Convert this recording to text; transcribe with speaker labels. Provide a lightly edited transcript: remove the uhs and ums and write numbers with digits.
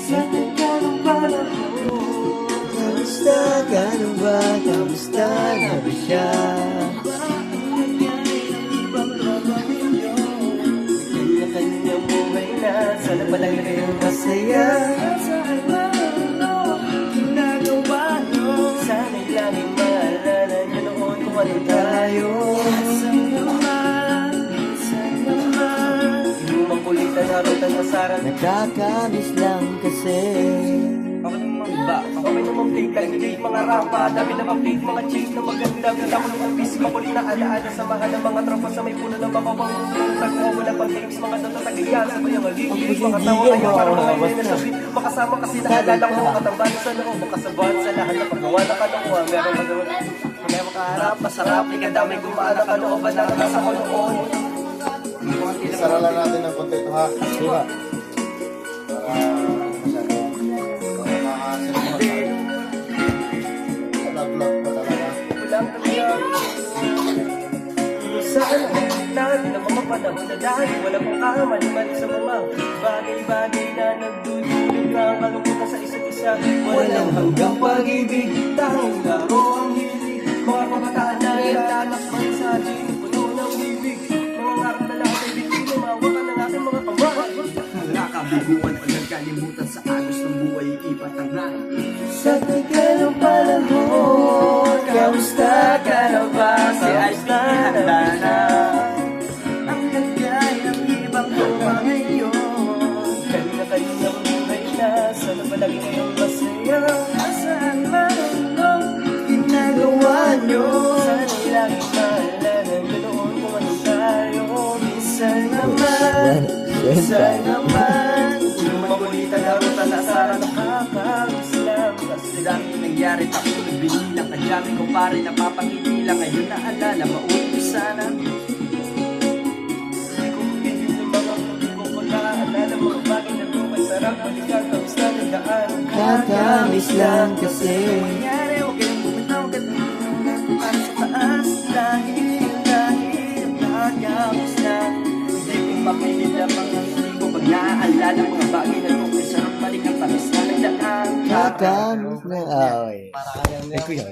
Speaker 1: Sa tagal ng panahon, kamusta ka na ba? Kamusta na ba siya? Kanya-kanyang buhay na, sana palagi kayong masaya. Saan man ginagawa nyo, sana'y laging maalala nyo noon kung ano tayo. Minsan naman yung makulitan harutan masaran, nakakamiss lang kasi. Ako naman ba? Okay naman plate, nag-date mga rampa, dami na mag-date, mga chicks na maganda. Bila ko naman busy, makulit na alaala sa mahal ng mga tropa sa may puno ng makabang tagpo. Wala pang games, mga natatagyan, sabay ang aligid, mga tawa kayo para mga hindi na sabi. Makasama kasi naalala ko mga katambano sa loob, makasabahan sa lahat na paggawa na kalokohan. Meron magawa, hindi makaharap, masarap, ikadamay gumaan na kalooban na nasa ko noon.
Speaker 2: Saralan natin ng konti ito ha.
Speaker 1: Diba? Saan natin ang mga panahon na dahil wala pang kamali-mali sa mga bagay-bagay na nagdudulot ng kalungkutan sa isa't isa. Walang hanggang pag-ibig, tanging laro ang hilig. Mga kabataan na ilalakban sa ating puno ng bibig. Mga ngarap na lahat ay bigay, lumawakan ng ating mga kamay.
Speaker 3: Nakakabuguan o nagkalimutan sa agos ng buhay ipatangay.
Speaker 1: Sa tagal ng panahon, kamusta ka na ba?
Speaker 3: Si Ice T handa na.
Speaker 1: Ang lagay ng ibang luma ngayon. Kanya-kanyang buhay na, sana palagi kayong masaya. Saan man ang ginagawa nyo, sana'y laging maalala nyo noon kung ano tayo. Minsan naman
Speaker 3: Yung magulitan harutan asara
Speaker 1: nakakamiss lang kasi
Speaker 3: daming nangyari, tako nagbilang. Kadyami ko pare napapangiti lang. Ngayon naalala, mauwi sana.
Speaker 1: kung hindi yung mga hindi ko pagkaalala, mga bagay na ito masarap, balikan, kamis na nagdaan. Kakamis lang kasi
Speaker 3: Nangyari, huwag kayong bumitaw, huwag kayong para sa taas.
Speaker 1: dahil nakakamis lang.
Speaker 3: Hindi ko mapigil ang mga hindi ko pag naaalala mga bagay na ito. May sarap balikan, tamis na nagdaan.
Speaker 1: Kakamis lang. Ay, kuya.